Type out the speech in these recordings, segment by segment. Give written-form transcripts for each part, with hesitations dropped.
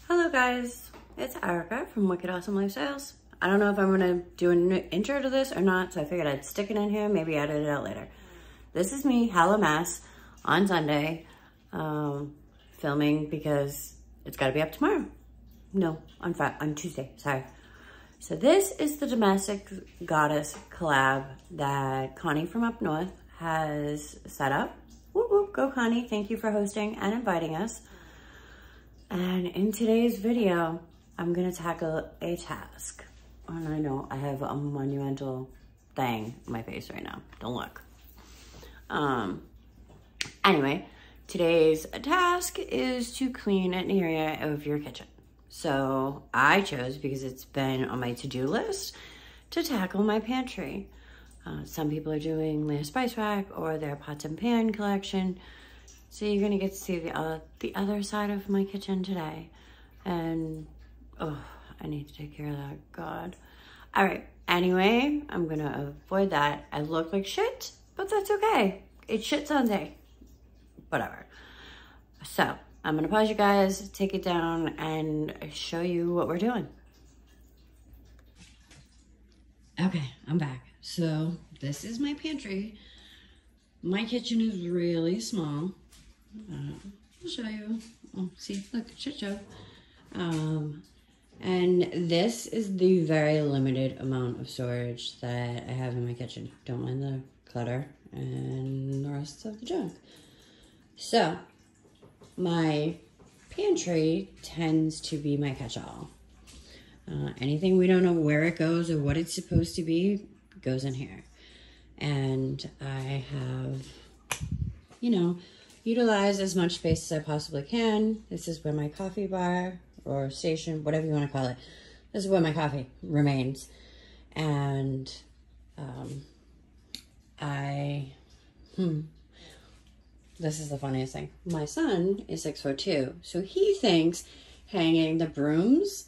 Hello guys, it's Erica from Wicked Awesome Lifestyles. I don't know if I'm gonna do an intro to this or not, so I figured I'd stick it in here, maybe edit it out later. This is me, hella mess, on Sunday, filming because it's gotta be up tomorrow. No, on Tuesday, sorry. So this is the domestic goddess collab that Connie from up north has set up. Whoop whoop, go Connie, thank you for hosting and inviting us. And in today's video, I'm gonna tackle a task. And I know I have a monumental thing in my face right now. Don't look. Anyway, today's task is to clean an area of your kitchen. So I chose, because it's been on my to-do list, to tackle my pantry. Some people are doing their spice rack or their pots and pan collection. So you're gonna get to see the other side of my kitchen today. And, oh, I need to take care of that, God. All right, anyway, I'm gonna avoid that. I look like shit, but that's okay. It's shit Sunday, whatever. So I'm gonna pause you guys, take it down, and show you what we're doing. Okay, I'm back. So this is my pantry. My kitchen is really small. I'll show you. Oh, see, look, shit show. And this is the very limited amount of storage that I have in my kitchen. Don't mind the clutter and the rest of the junk. So, my pantry tends to be my catch-all. Anything we don't know where it goes or what it's supposed to be goes in here. And I have, you know, utilize as much space as I possibly can. This is where my coffee bar or station, whatever you want to call it, this is where my coffee remains. And this is the funniest thing. My son is 6'2", so he thinks hanging the brooms,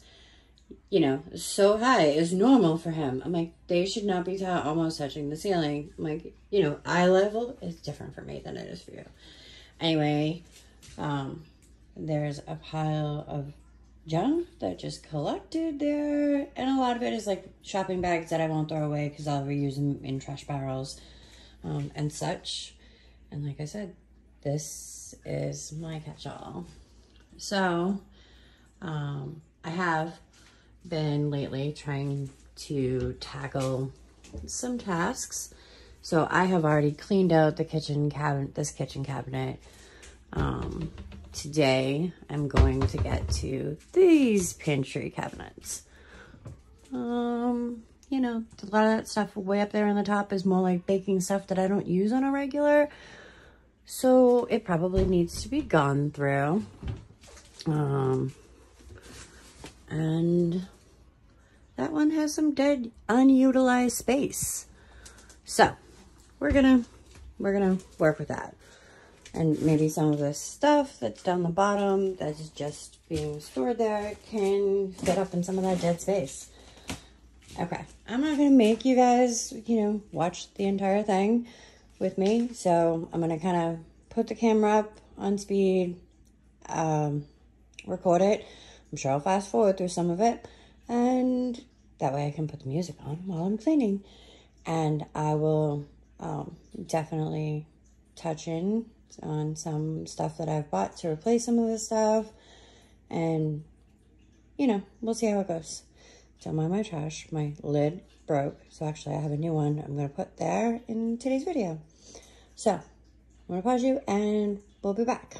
you know, so high is normal for him. I'm like, they should not be almost touching the ceiling. I'm like, you know, eye level is different for me than it is for you. Anyway, there's a pile of junk that just collected there, and a lot of it is like shopping bags that I won't throw away because I'll reuse them in trash barrels and such. And like I said, this is my catch-all. So I have been lately trying to tackle some tasks. So I have already cleaned out the kitchen cabinet, this kitchen cabinet. Today I'm going to get to these pantry cabinets. You know, a lot of that stuff way up there on the top is more like baking stuff that I don't use on a regular. So it probably needs to be gone through. And that one has some dead unutilized space. So we're gonna work with that. And maybe some of this stuff that's down the bottom that is just being stored there can fit up in some of that dead space. Okay, I'm not gonna make you guys, you know, watch the entire thing with me. So I'm gonna kind of put the camera up on speed, record it. I'm sure I'll fast forward through some of it, and that way I can put the music on while I'm cleaning. And I will definitely touch in on some stuff that I've bought to replace some of this stuff. And, you know, we'll see how it goes. Don't mind my trash. My lid broke. So actually I have a new one I'm going to put there in today's video. So I'm going to pause you and we'll be back.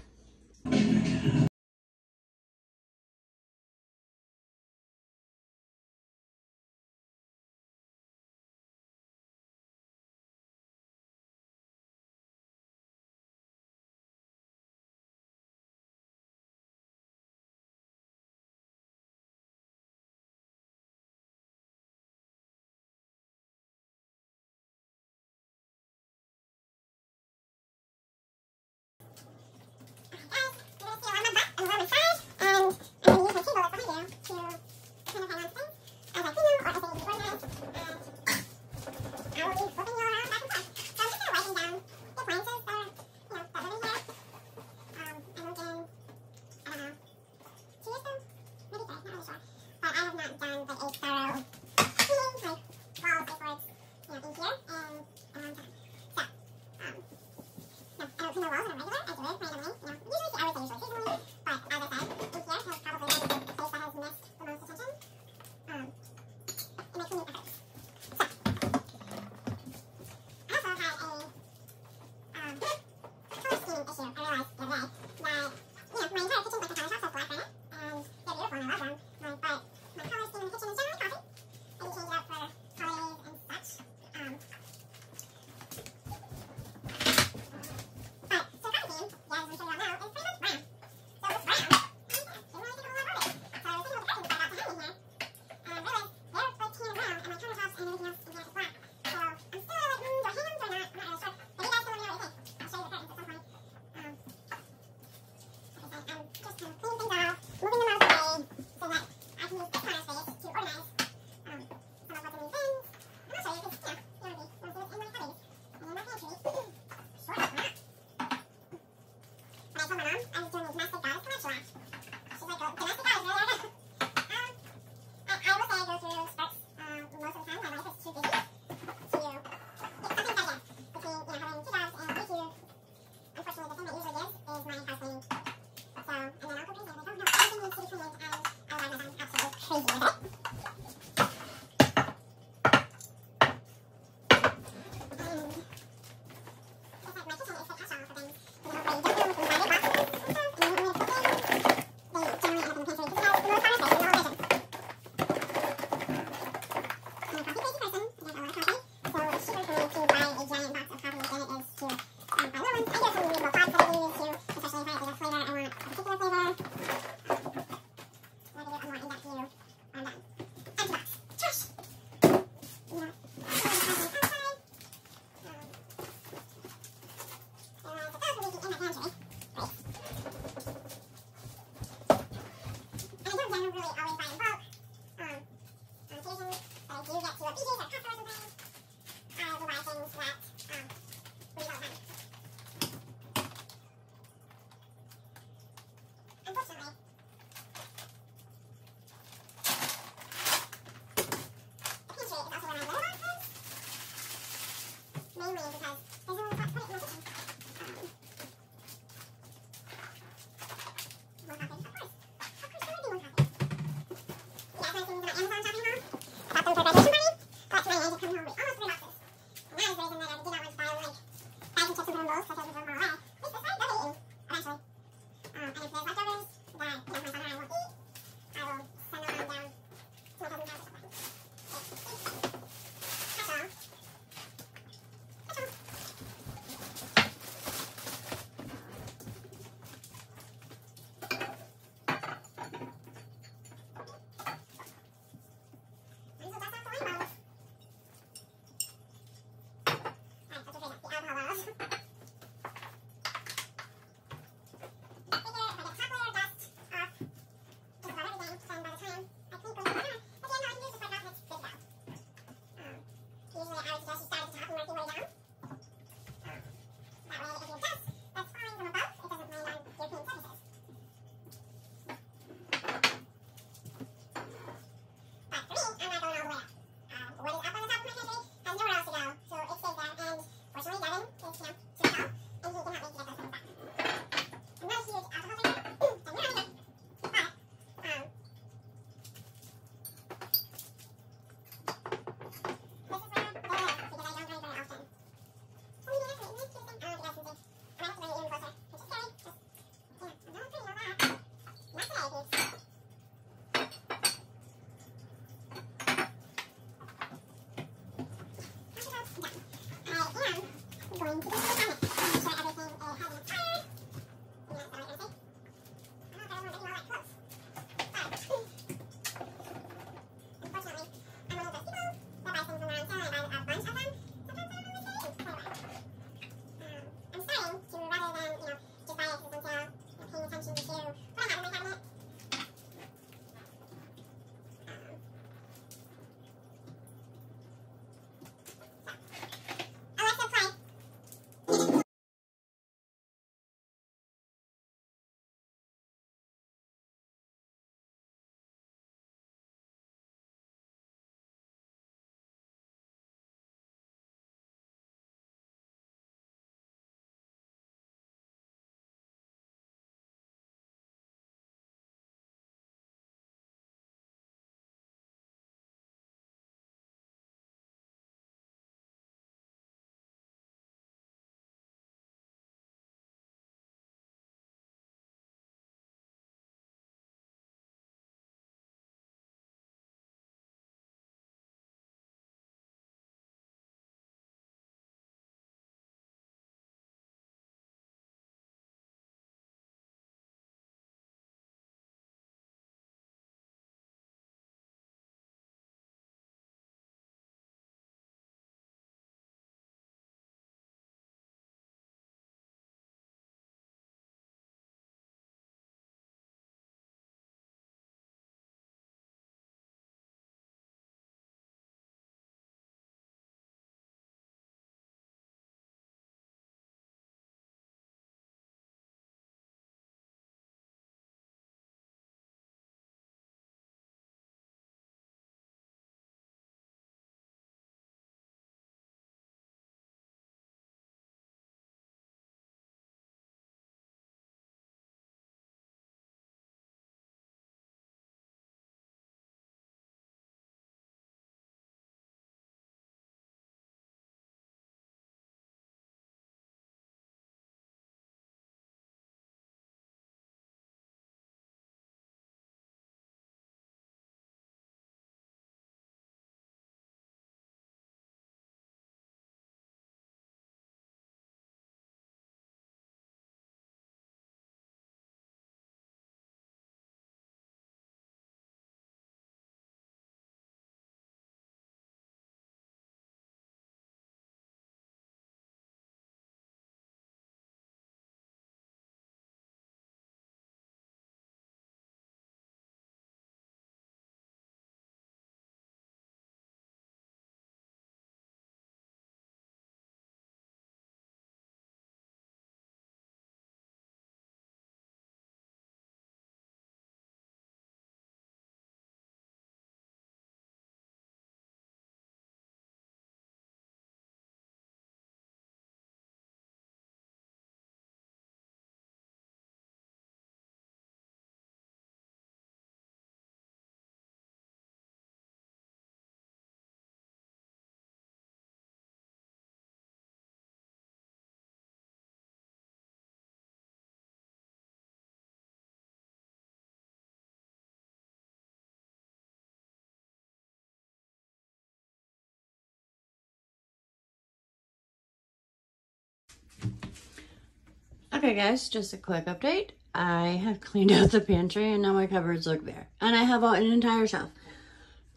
Okay guys, just a quick update. I have cleaned out the pantry and now my cupboards look bare. And I have an entire shelf.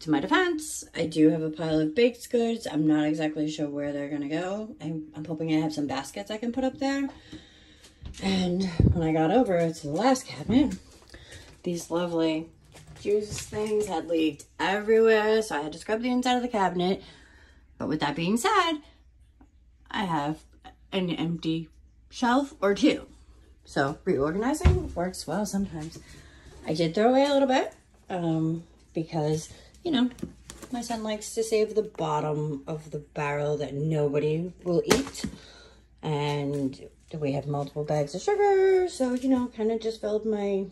To my defense, I do have a pile of baked goods. I'm not exactly sure where they're gonna go. I'm hoping I have some baskets I can put up there. And when I got over to the last cabinet, these lovely juice things had leaked everywhere, so I had to scrub the inside of the cabinet. But with that being said, I have an empty shelf or two. So reorganizing works well sometimes. I did throw away a little bit because, you know, my son likes to save the bottom of the barrel that nobody will eat. And we have multiple bags of sugar, so, you know, kind of just filled my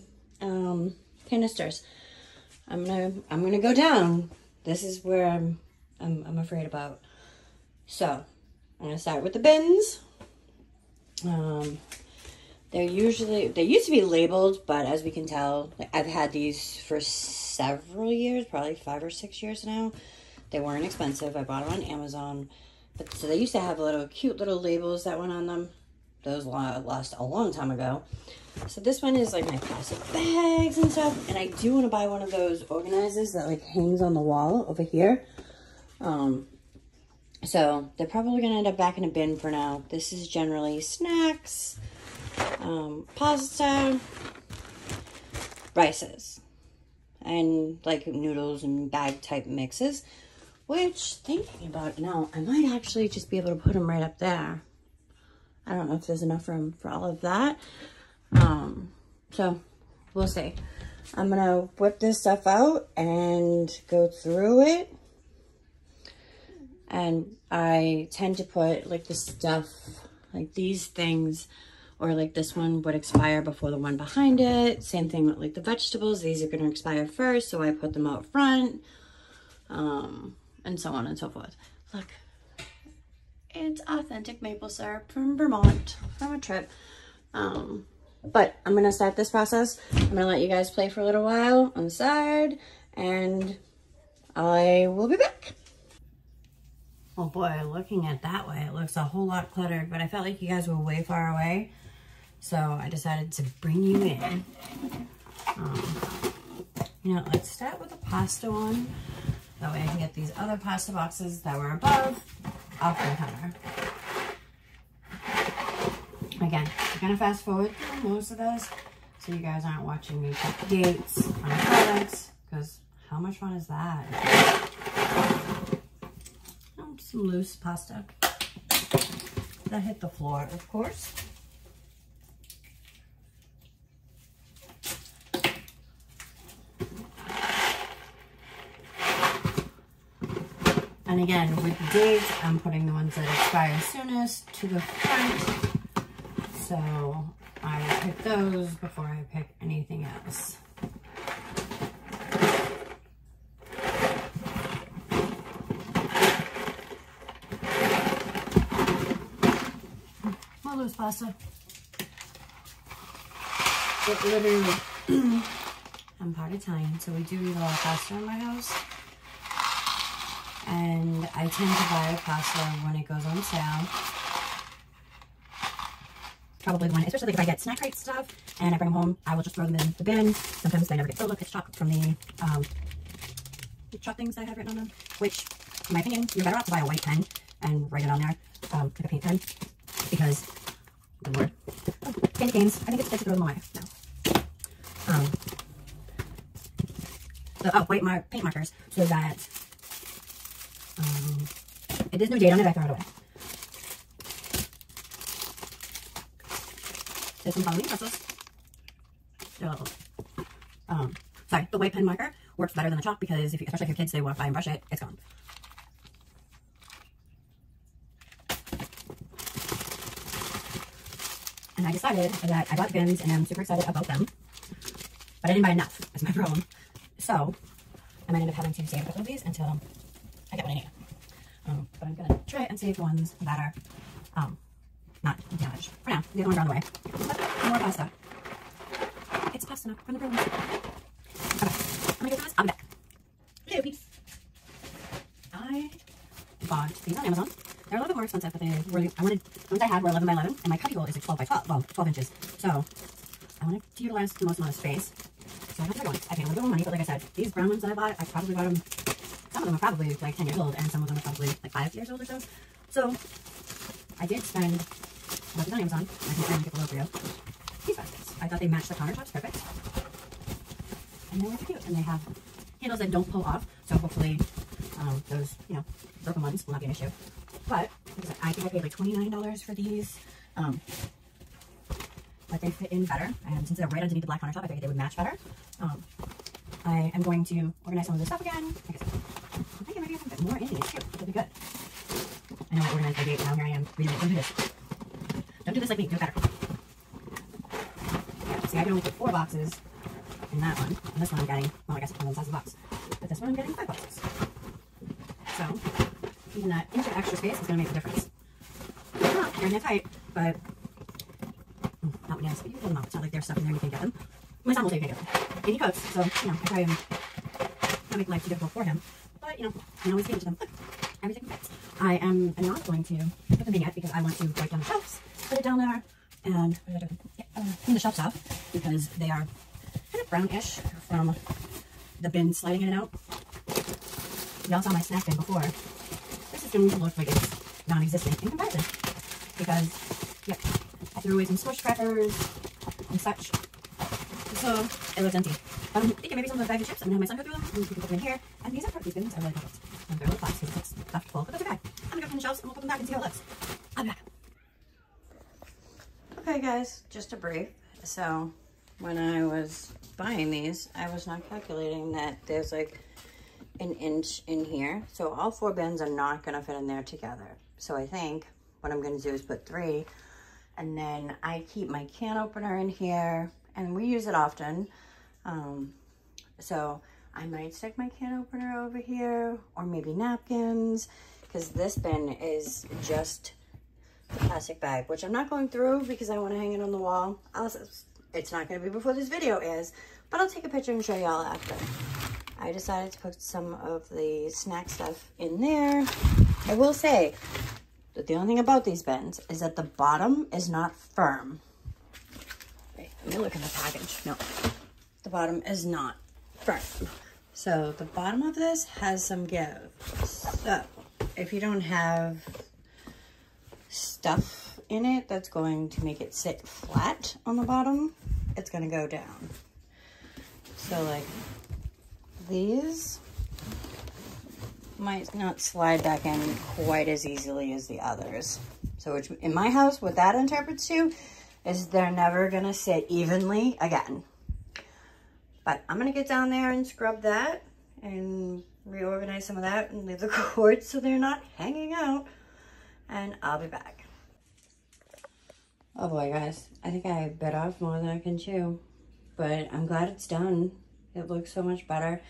canisters. I'm gonna go down. This is where I'm afraid about. So I'm gonna start with the bins. They used to be labeled, but as we can tell, I've had these for several years, probably 5 or 6 years now. They weren't expensive. I bought them on Amazon. But so they used to have cute little labels that went on them. Those lost a long time ago. So this one is like my plastic bags and stuff. And I do want to buy one of those organizers that like hangs on the wall over here. So they're probably going to end up back in a bin for now. This is generally snacks, pasta, rices, and like noodles and bag type mixes. Which, thinking about it now, I might actually just be able to put them right up there. I don't know if there's enough room for all of that. So we'll see. I'm gonna whip this stuff out and go through it. And I tend to put like the stuff, like these things, or like this one would expire before the one behind it. Same thing with like the vegetables. These are gonna expire first, so I put them out front. And so on and so forth. Look, it's authentic maple syrup from Vermont, from a trip. But I'm gonna start this process. I'm gonna let you guys play for a little while on the side, and I will be back. Oh boy, looking at that way, it looks a whole lot cluttered, but I felt like you guys were way far away, so I decided to bring you in. You know, let's start with the pasta one. That way I can get these other pasta boxes that were above off the counter. Again, I'm gonna fast forward through most of this so you guys aren't watching me check the dates on the products, because how much fun is that? Oh, some loose pasta that hit the floor, of course. And again, with the dates, I'm putting the ones that expire soonest to the front. So I will pick those before I pick anything else. More loose pasta. It literally, I'm part Italian, so we do eat a lot of pasta in my house. And I tend to buy pasta when it goes on sale. Probably when, especially if I get snack crate stuff and I bring them home, I will just throw them in the bin. Sometimes they never get filled up. It's chalk from the chalk things that I have written on them. Which, in my opinion, you're better off to buy a white pen and write it on there, like a paint pen, because, good lord, candy canes. I think it's best to throw them away now. The white paint markers, so that if there's no date on it, I throw it away. There's some Halloween pencils. Sorry, the white pen marker works better than the chalk because, especially if your kids, they walk by and brush it, it's gone. And I decided that I bought bins and I'm super excited about them, but I didn't buy enough. That's my problem. So I might end up having to save a couple of these until I get what I need. But I'm gonna try and save the ones that are not damaged. For now, the other ones are on the way. But more pasta. It's pasta from the room. Okay, I'm gonna go for this. I'll be back. Hello, peeps. I bought these on Amazon. They're a little bit more expensive, but they were, the ones I had were 11 by 11, and my cubby hole is like 12 by 12, well, 12 inches. So I wanted to utilize the most amount of space. So I got the big ones. I paid a little bit more money, but like I said, these brown ones that I bought, I probably bought them, some of them are probably like 10 years old, and some of them are probably like 5 years old or so. So I did spend, I looked on Amazon, and I can try and get below for you, these baskets. I thought they matched the countertops perfect. And they're really cute, and they have handles that don't pull off, so hopefully those, you know, broken ones will not be an issue. But I think I paid like $29 for these, but they fit in better, and since they're right underneath the black countertop, I figured they would match better. I am going to organize some of this stuff again. Like I said, I'm thinking maybe I can fit more in these too. It'll be good. I know I organized my date, now here I am reading it. Don't do this. Don't do this like me, do it better. Yeah, see, I can only put 4 boxes in that one, and this one I'm getting, well, I guess it's one of the size of the box, but this one I'm getting 5 boxes. So, even that inch of extra space is going to make a difference. It's not very tight, but not when you have to pull them out. It's not like there's stuff in there and you can get them. My son will say you can get them. And he cooks, so, you know, I try and not make life too difficult for him. But, you know, I can always give it to them. Look, everything fits. I am not going to put them in yet because I want to wipe down the shelves, put it down there, and what did I do? Yeah, clean the shelves off because they are kind of brownish from the bin sliding in and out. Y'all saw my snack bin before. This is going to look like it's non-existent in comparison because, yep, I threw away some Swiss crackers and such, so it looks empty. I'm thinking maybe some of the bags of chips. I'm going to have my son go through them, and we can put them in here. And these bins are really perfect. And they're a little flat because it's stuffed full, but that's okay. I'm going to go clean the shelves and we'll put them back and see how it looks. I'll be back. Okay, guys, just a brief. So, when I was buying these, I was not calculating that there's like an inch in here. So all 4 bins are not going to fit in there together. So I think what I'm going to do is put 3. And then I keep my can opener in here. And we use it often. So I might stick my can opener over here. Or maybe napkins. Because this bin is just the plastic bag. Which I'm not going through because I want to hang it on the wall. It's not going to be before this video is. But I'll take a picture and show y'all after. I decided to put some of the snack stuff in there. I will say that the only thing about these bins is that the bottom is not firm. Wait, let me look in the package. No, the bottom is not firm. So the bottom of this has some give. So if you don't have stuff in it that's going to make it sit flat on the bottom, it's going to go down. So like these might not slide back in quite as easily as the others. So which in my house, what that interprets to is they're never gonna sit evenly again. But I'm gonna get down there and scrub that and reorganize some of that and leave the cords so they're not hanging out. And I'll be back. Oh boy, guys, I think I bit off more than I can chew, but I'm glad it's done. It looks so much better.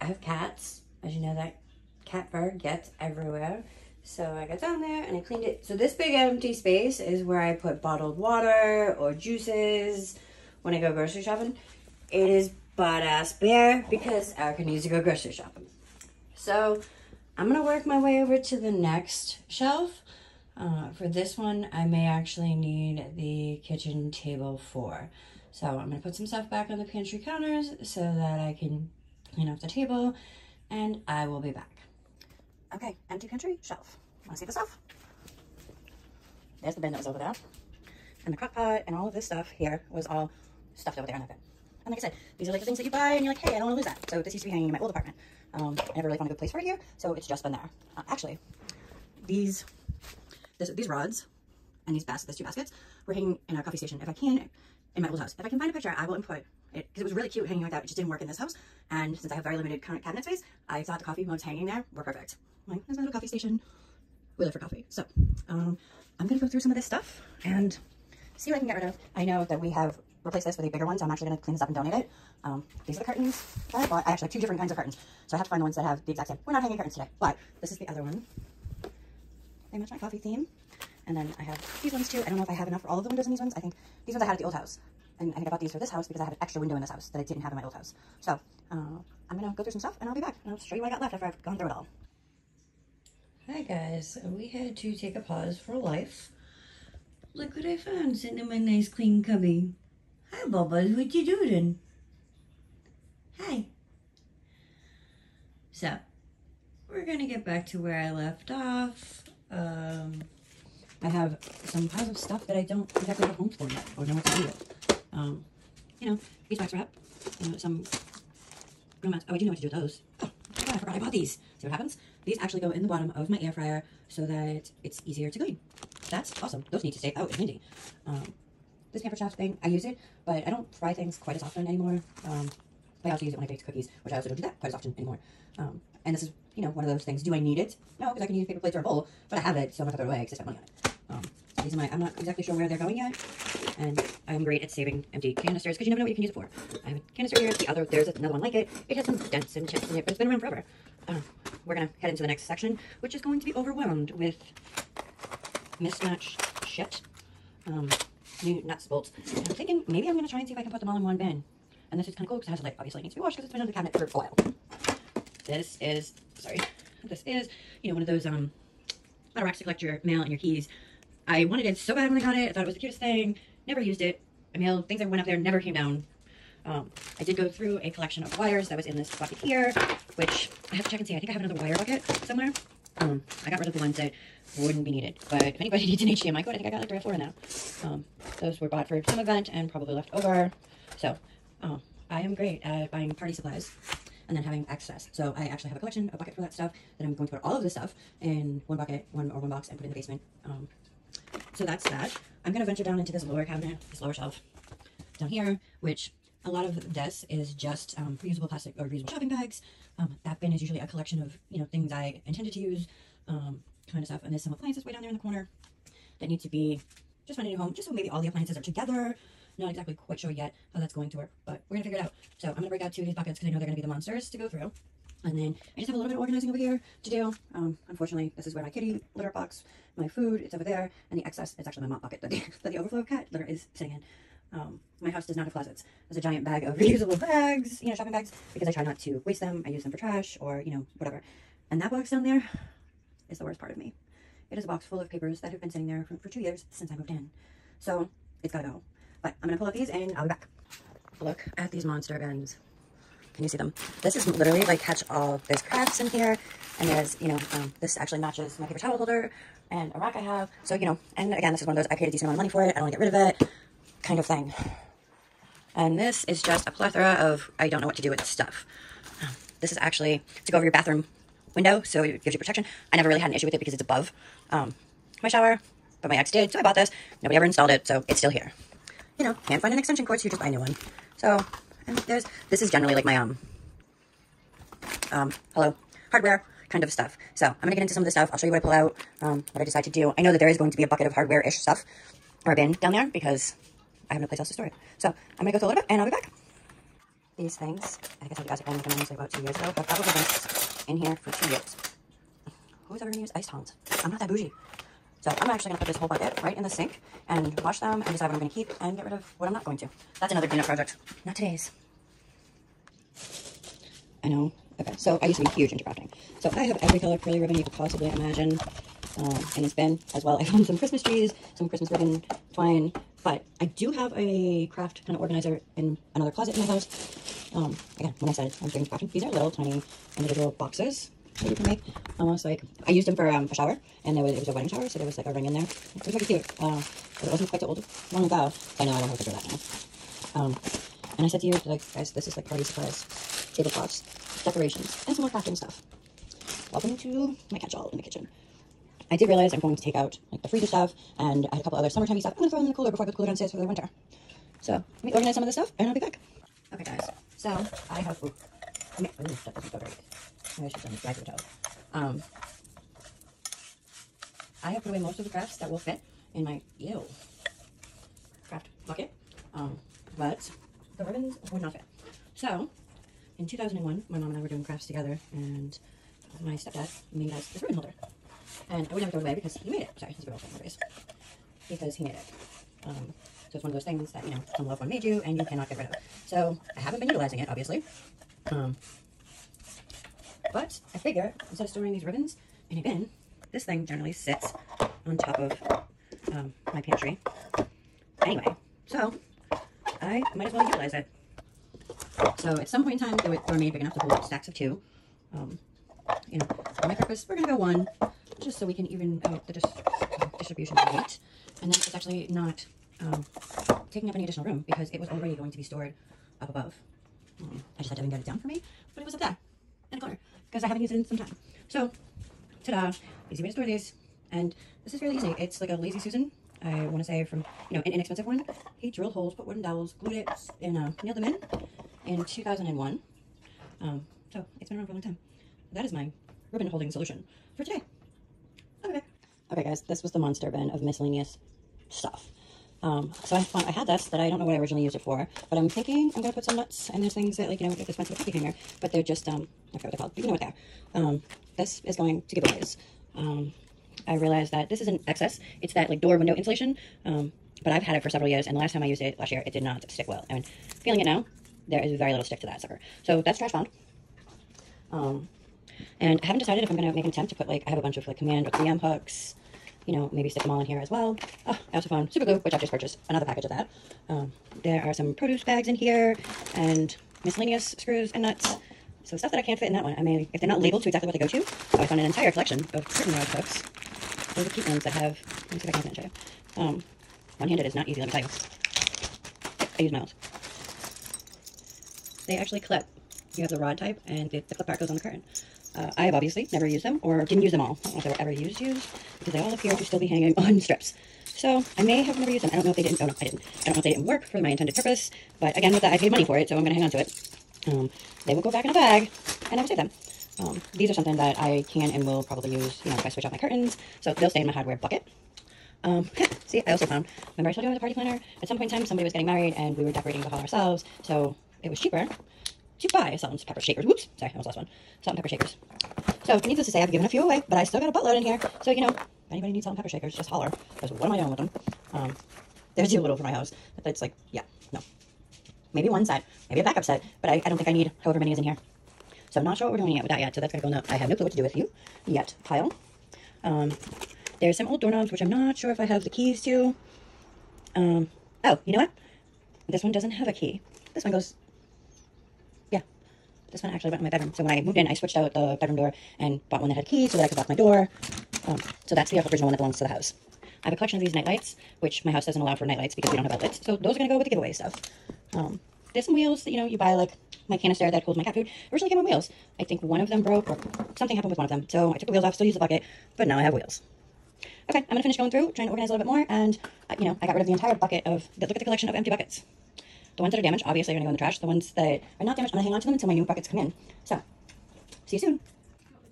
I have cats. As you know, that cat fur gets everywhere. So I got down there and I cleaned it. So this big empty space is where I put bottled water or juices when I go grocery shopping. It is butt-ass bare because Erica needs to go grocery shopping. So I'm going to work my way over to the next shelf. For this one, I may actually need the kitchen table 4. So I'm going to put some stuff back on the pantry counters so that I can clean off the table, and I will be back. Okay, empty pantry shelf. Want to see the stuff? There's the bin that was over there. And the crock pot and all of this stuff here was all stuffed over there in that bin. And like I said, these are like the things that you buy and you're like, hey, I don't want to lose that. So this used to be hanging in my old apartment. I never really found a good place for it here, so it's just been there. Actually, these rods and these baskets, 2 baskets, were hanging in our coffee station. If I can, in my old house. If I can find a picture, I will input it, because it was really cute hanging like that. It just didn't work in this house. And since I have very limited cabinet space, I thought the coffee mugs hanging there were perfect. I'm like, there's my little coffee station. We live for coffee. So I'm going to go through some of this stuff and see what I can get rid of. I know that we have replaced this with a bigger one, so I'm actually going to clean this up and donate it. These are the curtains that I bought. I actually have 2 different kinds of curtains, so I have to find the ones that have the exact same. We're not hanging curtains today, but this is the other one. They match my coffee theme. And then I have these ones too. I don't know if I have enough for all of the windows in these ones. I think these ones I had at the old house. And I think I bought these for this house because I have an extra window in this house that I didn't have in my old house. So I'm going to go through some stuff and I'll be back. And I'll show you what I got left after I've gone through it all. Hi guys, we had to take a pause for life. Look what I found sitting in my nice clean cubby. Hi Bubba, what you doing? Hi. So, we're gonna get back to where I left off. I have some piles of stuff that I don't exactly have homes for yet, or know what to do with. You know, beeswax wrap, some romance. Oh, I do know what to do with those. Oh, God, I forgot I bought these. See what happens? These actually go in the bottom of my air fryer so that it's easier to clean. That's awesome. Those need to stay out. It's handy. This pamper chef thing, I use it, but I don't fry things quite as often anymore. I also use it when I bake cookies, which I also don't do that quite as often anymore. And this is, one of those things. Do I need it? No, because I can use paper plates or a bowl, but I have it, so I'm not going to throw it away because I spent money on it. These are I'm not exactly sure where they're going yet, and I'm great at saving empty canisters because you never know what you can use it for. I have a canister here. There's another one like it. It has some dents and chips in it, but it's been around forever. We're going to head into the next section, which is going to be overwhelmed with mismatched shit. New nuts, bolts. And I'm thinking maybe I'm going to try and see if I can put them all in one bin. And this is kind of cool because it has a lid. Obviously, it needs to be washed because it's been in the cabinet for a while. This is, one of those, racks to collect your mail and your keys. I wanted it so bad when I got it. I thought it was the cutest thing. Never used it. Things that went up there never came down. I did go through a collection of wires that was in this bucket here, which I have to check and see. I think I have another wire bucket somewhere. I got rid of the ones that wouldn't be needed. But if anybody needs an HDMI cord, I think I got like 3 or 4 in there. Those were bought for some event and probably left over. So, I am great at buying party supplies and then having excess. So I actually have a collection, a bucket for that stuff, that I'm going to put all of this stuff in one bucket, one box, and put it in the basement. So that's that. I'm going to venture down into this lower cabinet, this lower shelf down here, which a lot of this is just reusable plastic or reusable shopping bags. That bin is usually a collection of, things I intended to use, kind of stuff. And there's some appliances way down there in the corner that need to be just finding a home, just so maybe all the appliances are together. Not exactly quite sure yet how that's going to work, but we're going to figure it out. So I'm going to break out 2 of these buckets because I know they're going to be the monsters to go through. And then I just have a little bit of organizing over here to do. Unfortunately, this is where my kitty litter box, my food, it's over there, and the excess, it's actually my mop bucket that the overflow cat litter is sitting in. My house does not have closets. There's a giant bag of reusable bags, shopping bags, because I try not to waste them. I use them for trash or, whatever. And that box down there is the worst part of me. It is a box full of papers that have been sitting there for 2 years since I moved in. So it's gotta go. But I'm gonna pull out these and I'll be back. Look at these monster bins. Can you see them? This is literally like catch all. There's crafts in here, and there's, this actually matches my paper towel holder and a rack I have. So, and again, this is one of those, I paid a decent amount of money for it, I don't want to get rid of it, kind of thing. And this is just a plethora of, I don't know what to do with stuff. This is actually to go over your bathroom window, so it gives you protection. I never really had an issue with it because it's above my shower, but my ex did, so I bought this. Nobody ever installed it, so it's still here. Can't find an extension cord, so you just buy a new one. So, and this is generally like my, hello, hardware kind of stuff. So I'm going to get into some of this stuff. I'll show you what I pull out, what I decide to do. I know that there is going to be a bucket of hardware-ish stuff, or a bin down there, because I have no place else to store it. So I'm going to go through a little bit, and I'll be back. These things, I think I told you guys I bought them about 2 years ago, have probably been in here for 2 years. Who's ever going to use ice tongs? I'm not that bougie. So I'm actually going to put this whole bucket right in the sink and wash them and decide what I'm going to keep and get rid of what I'm not going to. That's another cleanup project. Not today's. I know. Okay, so I used to be huge into crafting. So I have every color curly ribbon you could possibly imagine in this bin as well. I found some Christmas trees, some Christmas ribbon twine, but I do have a craft kind of organizer in another closet in my house. Again, when I said I'm doing crafting, these are little tiny individual boxes that you can make. Almost like, I used them for a shower, and it was a wedding shower, so there was like a ring in there. It was really cute, but it wasn't quite so old, long ago. I know I don't have to do that now. And I said to you, like, guys, this is like party supplies, tablecloths, decorations, and some more crafting stuff. Welcome to my catch-all in the kitchen. I did realize I'm going to take out like the freezer stuff, and I had a couple other summertime stuff. I'm gonna throw them in the cooler before I put the cooler downstairs for the winter. So let me organize some of this stuff, and I'll be back. Okay, guys. So I have. Ooh, that doesn't go right. Maybe I should have done this toe. I have put away most of the crafts that will fit in my craft bucket, but the ribbons would not fit. So in 2001, my mom and I were doing crafts together, and my stepdad made us this ribbon holder. And I would never throw it away because he made it. Sorry, this is a real thing, because he made it. So it's one of those things that, some loved one made you and you cannot get rid of. So I haven't been utilizing it, obviously. But I figure, instead of storing these ribbons in a bin, this thing generally sits on top of my pantry. Anyway, so I might as well utilize it. So at some point in time, they were made big enough to hold stacks of 2. You know, for my purpose, we're going to go 1, just so we can even out the distribution of weight. And then it's actually not taking up any additional room because it was already going to be stored up above. I just had to get it down for me, but it was up there in a corner because I haven't used it in some time. So, ta-da! Easy way to store these. And this is really easy. It's like a Lazy Susan. I want to say from, you know, an inexpensive one. He drilled holes, put wooden dowels, glued it, and nailed them in 2001. So it's been around for a long time. That is my ribbon holding solution for today. Okay guys, this was the monster bin of miscellaneous stuff. So I had this that I don't know what I originally used it for, but I'm thinking I'm going to put some nuts, and there's things that, like, you know, dispense with a coffee hanger, but they're just, I forget what they're called, but you know what they are. This is going to giveaways. I realized that this is an excess. It's that, like, door window insulation, but I've had it for several years, and the last time I used it last year, it did not stick well. And feeling it now, there is very little stick to that sucker. So that's trash bound. And I haven't decided if I'm going to make an attempt to put, like, I have a bunch of, like, command or 3M hooks, you know, maybe stick them all in here as well. Oh, I also found super glue, which I've just purchased, another package of that. There are some produce bags in here, and miscellaneous screws and nuts. So stuff that I can't fit in that one. I mean, if they're not labeled to exactly what they go to, so I found an entire collection of curtain rod hooks. Those are cute ones that have, let me see if I can show you. One-handed is not easy, let me tell you. I use mouse. They actually clip. You have the rod type, and the clip part goes on the curtain. I have obviously never used them, or didn't use them all. I don't know if they were ever used, because they all appear to still be hanging on strips. So I may have never used them. I don't know if they didn't. Oh no, I didn't. I don't know if they didn't work for my intended purpose. But again, with that, I paid money for it, so I'm going to hang on to it. They will go back in a bag, and I will save them. These are something that I can and will probably use, you know, if I switch out my curtains. So they'll stay in my hardware bucket. See, I also found, remember I told you I was a party planner? At some point in time, somebody was getting married, and we were decorating the hall ourselves, so it was cheaper to buy salt and pepper shakers. Whoops, sorry, I almost lost one. Salt and pepper shakers. So, needless to say, I've given a few away, but I still got a buttload in here. So, you know, if anybody needs salt and pepper shakers, just holler. Because what am I doing with them? They're too little for my house. It's like, yeah, no. Maybe one set, maybe a backup set, but I don't think I need however many is in here. So I'm not sure what we're doing yet with that yet, so that's going to go in the I have no clue what to do with you yet pile. There's some old doorknobs, which I'm not sure if I have the keys to. Oh, you know what? This one doesn't have a key. This one goes, yeah. This one actually went in my bedroom. So when I moved in, I switched out the bedroom door and bought one that had keys so that I could lock my door. So that's the original one that belongs to the house. I have a collection of these night lights, which my house doesn't allow for night lights because we don't have outlets. So those are going to go with the giveaway stuff. There's some wheels that, you know, you buy, like my canister that holds my cat food. Originally came on wheels. I think one of them broke or something happened with one of them. So I took the wheels off, still use the bucket, but now I have wheels. Okay, I'm going to finish going through, trying to organize a little bit more, and, you know, I got rid of the entire bucket of, look at the collection of empty buckets. The ones that are damaged, obviously, are going to go in the trash. The ones that are not damaged, I'm going to hang on to them until my new buckets come in. So, see you soon.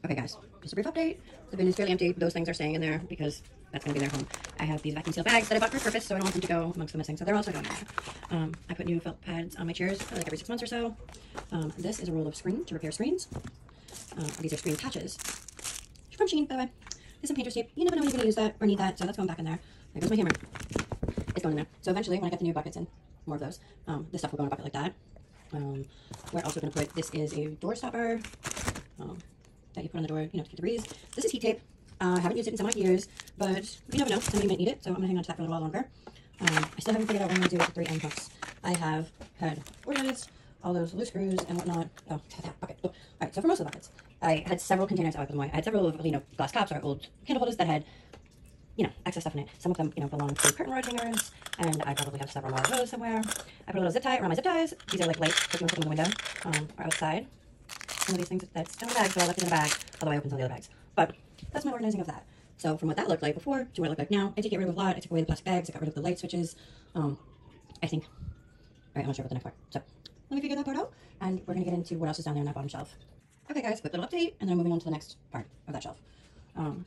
Okay, guys, just a brief update. The bin is fairly empty. Those things are staying in there because that's going to be their home. I have these vacuum seal bags that I bought for purpose, so I don't want them to go amongst the missing, so they're also going in there. I put new felt pads on my chairs like every 6 months or so. This is a roll of screen to repair screens. These are screen patches. From Shein, by the way. There's some painter's tape. You never know when you're going to use that or need that, so that's going back in there. There goes my hammer. It's going in there. So eventually, when I get the new buckets in, more of those, this stuff will go in a bucket like that. We're also going to put, this is a door stopper that you put on the door, you know, to keep the breeze. This is heat tape. I haven't used it in so many years, but you never know. Somebody might need it, so I'm going to hang on to that for a little while longer. I still haven't figured out what I'm going to do with the 3M hooks. I have had organized all those loose screws and whatnot. Oh, that bucket. Oh. All right, so for most of the buckets, I had several containers. I had several, you know, glass tops or old candle holders that had, you know, excess stuff in it. Some of them, you know, belong to curtain rod hangers, and I probably have several more of those somewhere. I put a little zip tie around my zip ties. These are like lights, because you want to put them in the window or outside. Some of these things that's still in the bag, so I left it in the bag, although I opened some of the other bags. But that's my organizing of that. So from what that looked like before to what it looked like now, I did get rid of a lot. I took away the plastic bags. I got rid of the light switches. I think, all right, I'm not sure about the next part. So let me figure that part out, and we're going to get into what else is down there on that bottom shelf. Okay, guys, quick little update, and then I'm moving on to the next part of that shelf.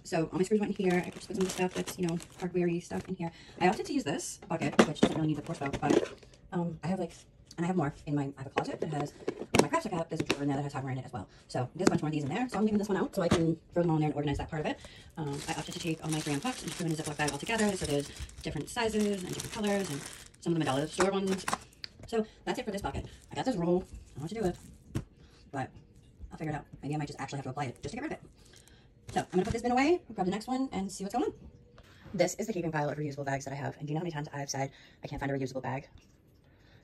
So all my screws went in here. I just put some of the stuff that's, you know, hardware-y stuff in here. I opted to use this bucket, which doesn't really need the pour spout, but I have like, and I have more in my, I have a closet that has, my craft stuff out, there's a drawer in there that has hardware in it as well. So there's a bunch more of these in there, so I'm leaving this one out so I can throw them all in there and organize that part of it. I opted to take all my 3M pucks and just put them in a Ziploc bag all together, so there's different sizes and different colors, and some of them are dollar store ones. So that's it for this bucket. I got this roll, I don't know what to do with, but I'll figure it out. Maybe I might just actually have to apply it just to get rid of it. So I'm gonna put this bin away, grab the next one, and see what's going on. This is the heaping pile of reusable bags that I have, and do you know how many times I've said I can't find a reusable bag?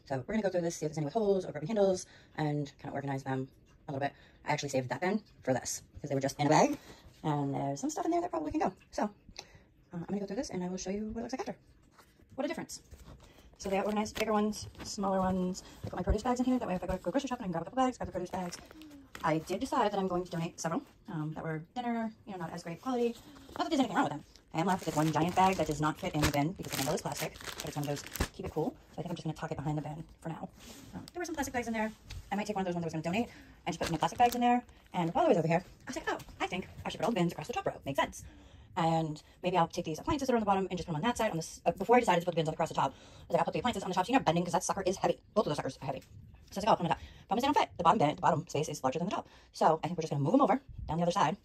So we're gonna go through this, see if there's any with holes or broken handles, and kind of organize them a little bit. I actually saved that bin for this because they were just in a bag, and there's some stuff in there that probably can go. So I'm gonna go through this, and I will show you what it looks like after. What a difference! So they are organized, bigger ones, smaller ones. I put my produce bags in here. That way, if I go grocery shopping, I can grab a couple bags, grab the produce bags. I did decide that I'm going to donate several that were thinner, you know, not as great quality. Not that there's anything wrong with them. I am left with one giant bag that does not fit in the bin because the handle is plastic, but it's one of those keep it cool. So I think I'm just going to tuck it behind the bin for now. There were some plastic bags in there. I might take one of those ones I was going to donate and just put my plastic bags in there. And while I was over here, I was like, oh, I think I should put all the bins across the top row. Makes sense. And maybe I'll take these appliances that are on the bottom and just put them on that side. On this, before I decided to put the bins across the top, I was like, I'll put the appliances on the top so you're not bending because that sucker is heavy. Both of those suckers are heavy. So I was like, oh, I'll put them on the top. Problem is they don't fit. The bottom space is larger than the top. So I think we're just going to move them over down the other side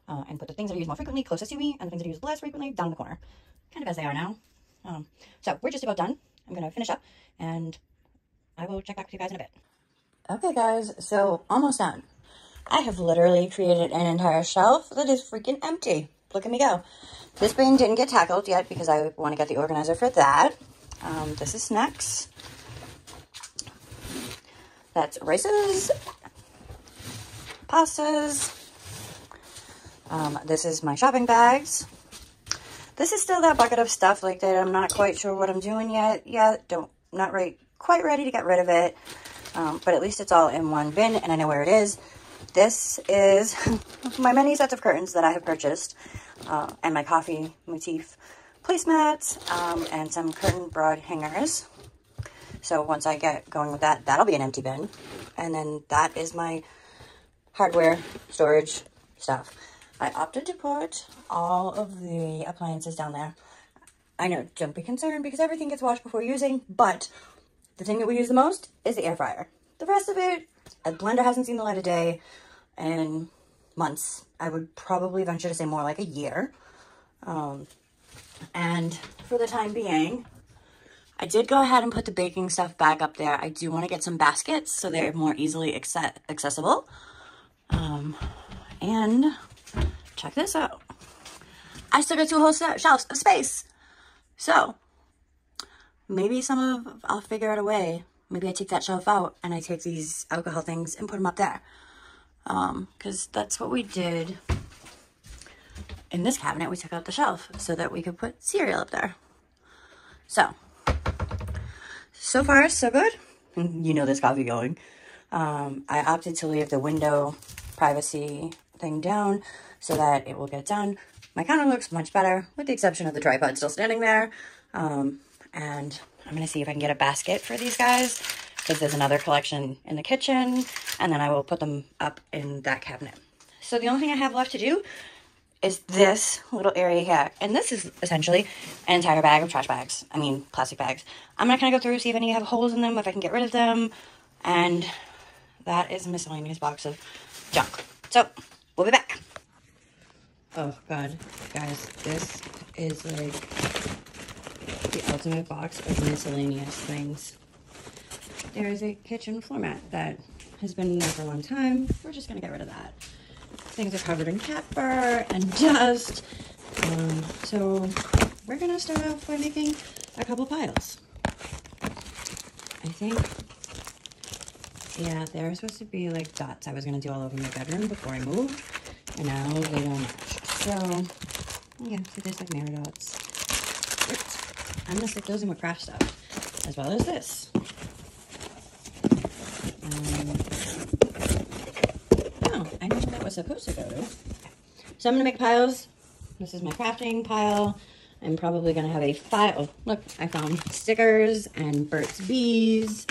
and put the things that are used more frequently closest to me and the things that are used less frequently down in the corner. Kind of as they are now. So we're just about done. I'm going to finish up and I will check back with you guys in a bit. Okay, guys. So almost done. I have literally created an entire shelf that is freaking empty. Look at me go. This bin didn't get tackled yet because I want to get the organizer for that. This is snacks. That's rices, pastas. This is my shopping bags. This is still that bucket of stuff like that. I'm not quite sure what I'm doing yet. Not quite ready to get rid of it. But at least it's all in one bin and I know where it is. This is my many sets of curtains that I have purchased, and my coffee motif placemats, and some curtain broad hangers. So once I get going with that, that'll be an empty bin. And then that is my hardware storage stuff. I opted to put all of the appliances down there. I know, don't be concerned because everything gets washed before using, but the thing that we use the most is the air fryer. The rest of it, a blender hasn't seen the light of day in months. I would probably venture to say more like a year. And for the time being, I did go ahead and put the baking stuff back up there. I do want to get some baskets so they're more easily accessible. And check this out. I still got 2 whole shelves of space. So maybe I'll figure out a way. Maybe I take that shelf out and I take these alcohol things and put them up there. Because that's what we did in this cabinet. We took out the shelf so that we could put cereal up there. So far, so good. You know this coffee going. I opted to leave the window privacy thing down so that it will get done. My counter looks much better with the exception of the tripod still standing there. And I'm going to see if I can get a basket for these guys because there's another collection in the kitchen and then I will put them up in that cabinet. So the only thing I have left to do is this little area here. And this is essentially an entire bag of trash bags. I mean, plastic bags. I'm going to kind of go through, see if any have holes in them, if I can get rid of them. And that is a miscellaneous box of junk. So we'll be back. Oh God, guys, this is like the ultimate box of miscellaneous things. There is a kitchen floor mat that has been there for a long time. We're just gonna get rid of that. Things are covered in cat fur and dust. So we're gonna start off by making a couple piles. I think, yeah, they're supposed to be like dots I was gonna do all over my bedroom before I moved, and now they don't match. So yeah, so there's like mirror dots. I'm gonna stick those in with craft stuff, as well as this. Oh, I know where that was supposed to go to. So I'm gonna make piles. This is my crafting pile. I'm probably gonna have a file. Oh, look, I found stickers and Burt's Bees.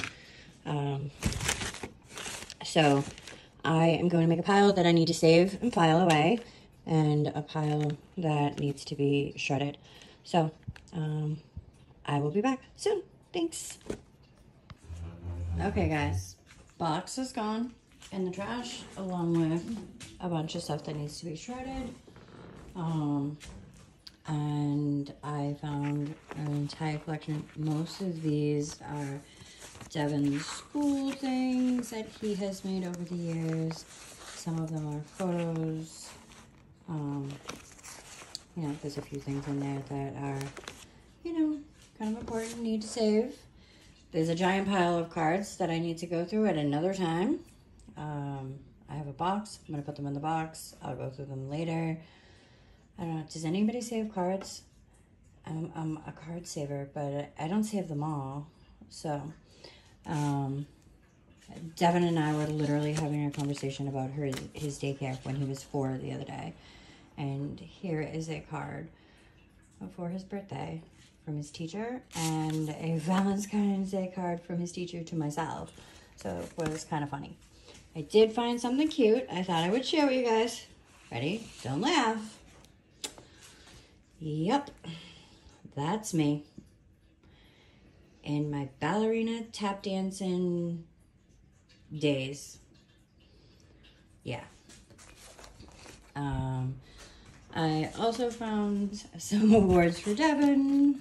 So I am going to make a pile that I need to save and file away, and a pile that needs to be shredded. So I will be back soon. Thanks. Okay, guys, box is gone in the trash along with a bunch of stuff that needs to be shredded. And I found an entire collection. Most of these are Devin's school things that he has made over the years. Some of them are photos You know, there's a few things in there that are, you know, kind of important, need to save. There's a giant pile of cards that I need to go through at another time. I have a box. I'm going to put them in the box. I'll go through them later. I don't know. Does anybody save cards? I'm a card saver, but I don't save them all. So, Devin and I were literally having a conversation about his daycare when he was 4 the other day. And here is a card for his birthday from his teacher and a Valentine's Day card from his teacher to myself. So it was kind of funny. I did find something cute. I thought I would share with you guys. Ready? Don't laugh. Yep. That's me. In my ballerina tap dancing days. Yeah. I also found some awards for Devin,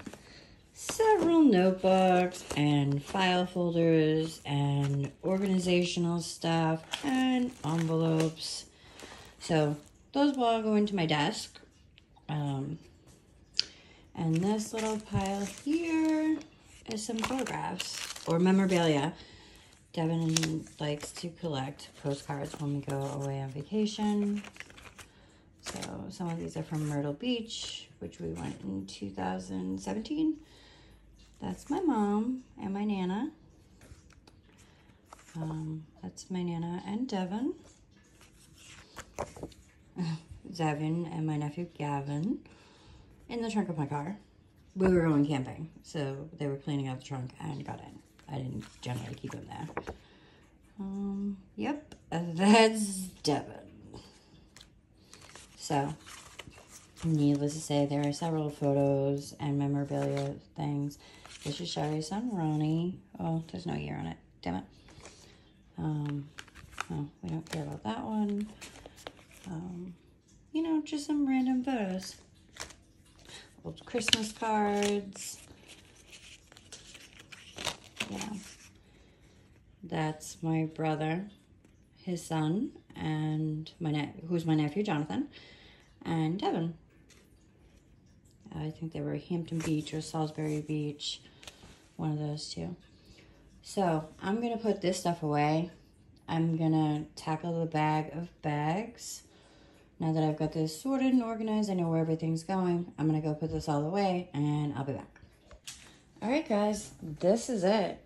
several notebooks and file folders and organizational stuff and envelopes. So those will all go into my desk. And this little pile here is some photographs or memorabilia. Devin likes to collect postcards when we go away on vacation. So some of these are from Myrtle Beach, which we went in 2017. That's my mom and my Nana. That's my Nana and Devin. Devin and my nephew Gavin in the trunk of my car. We were going camping, so they were cleaning out the trunk and got in. I didn't generally keep him there. Yep, that's Devin. So, needless to say, there are several photos and memorabilia things. This is Sherry's son, Ronnie. Oh, there's no year on it. Damn it. Oh, we don't care about that one. You know, just some random photos. Old Christmas cards. Yeah. That's my brother, his son, and who's my nephew, Jonathan, and Devin. I think they were Hampton Beach or Salisbury Beach, one of those two. So I'm going to put this stuff away. I'm going to tackle the bag of bags. Now that I've got this sorted and organized, I know where everything's going. I'm going to go put this all away, and I'll be back. All right, guys, this is it.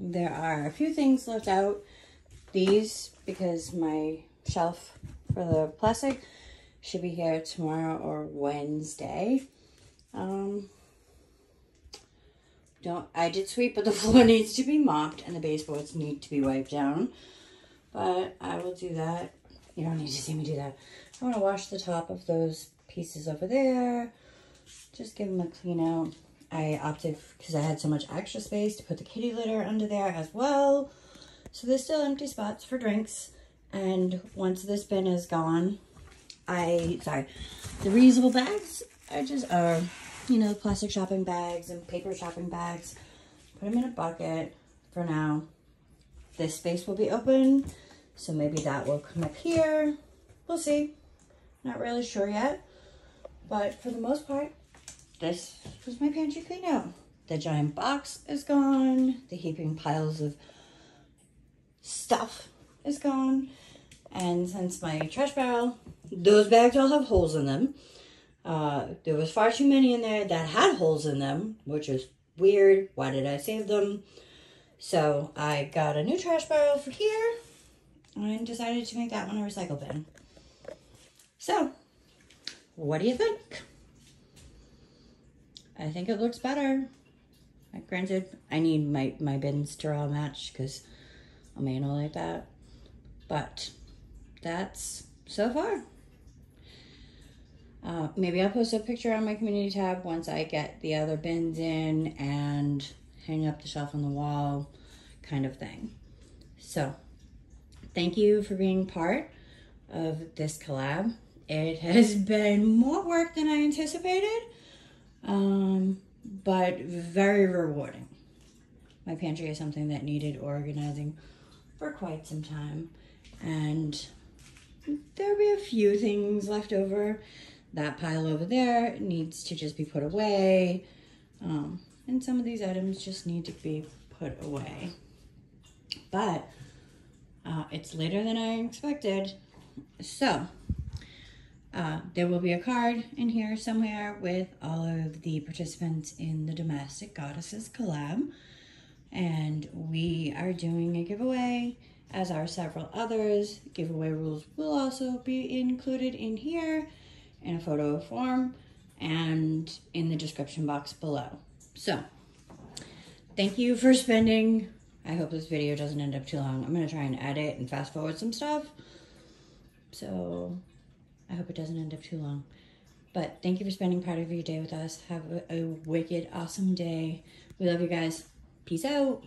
There are a few things left out. These, because my shelf for the plastic should be here tomorrow or Wednesday. I did sweep, but the floor needs to be mopped and the baseboards need to be wiped down. But I will do that. You don't need to see me do that. I want to wash the top of those pieces over there. Just give them a clean out. I opted, because I had so much extra space, to put the kitty litter under there as well. So there's still empty spots for drinks. And once this bin is gone, the reusable bags are you know, plastic shopping bags and paper shopping bags. Put them in a bucket for now. This space will be open, so maybe that will come up here. We'll see. Not really sure yet. But for the most part, this was my pantry clean out. The giant box is gone. The heaping piles of stuff is gone. And since my trash barrel, those bags all have holes in them. There was far too many in there that had holes in them, which is weird. Why did I save them? So I got a new trash barrel for here and decided to make that one a recycle bin. So, what do you think? I think it looks better. Granted, I need my bins to all match because I'm anal like that. But that's so far. Maybe I'll post a picture on my community tab once I get the other bins in and hang up the shelf on the wall kind of thing. So, thank you for being part of this collab. It has been more work than I anticipated, but very rewarding. My pantry is something that needed organizing for quite some time, and there'll be a few things left over. That pile over there needs to just be put away. And some of these items just need to be put away. But it's later than I expected. So there will be a card in here somewhere with all of the participants in the Domestic Goddesses Collab. And we are doing a giveaway, as are several others. Giveaway rules will also be included in here in a photo form and in the description box below. So thank you for spending. I hope this video doesn't end up too long. I'm going to try and edit and fast forward some stuff. So I hope it doesn't end up too long. But thank you for spending part of your day with us. Have a wicked, awesome day. We love you guys. Peace out.